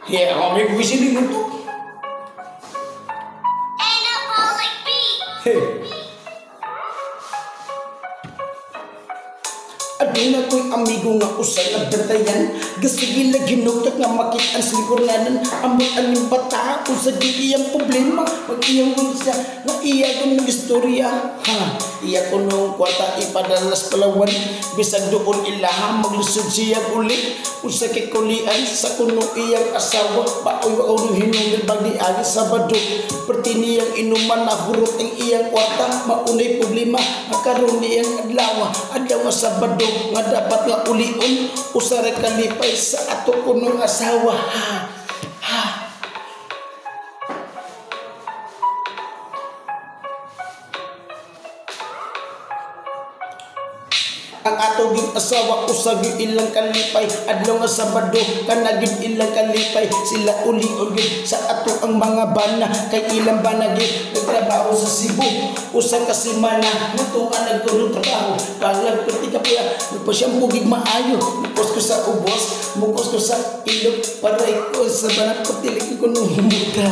Yeah, ako may buwisin din ito. Hey. Aduna ko'y amigo nga usay nagdatayan. Gasigi na ginugtak nga makita ang silikurnanan. Amot ang yung bata kung sa di iyang problema. Mag-iyang siya na iya kong istorya. Ha, iya ko nung kwarta ipadalas palawan. Bisag doon ilaha maglusod siya ulit. Kung sa kikulian sa kunong iyang asawa. Baoy-baoy nung hinungin bagdi agi Sabado. Perti niyang inuman na hurot ang iyang kwarta. Maunay problema makaroon niyang adlaw. Adlaw nga Sabado nga dapat nga ulion usara kalipay sa ato kunong asawa. Ha. Ang ato ging asawa usag ilang kalipay adlaw nga Sabado kanagid ilang kalipay sila ulion gid sa ato ang mga bana kay ilang bana gid nagtrabaho sa Cebu usa ka semana natuan nagtulog trabaho kalag perti ka puya nagpasyampo gid maayo mukos ko sa ubos mukos ko sa ilog paray ko sa banat patilik ko nung humuta.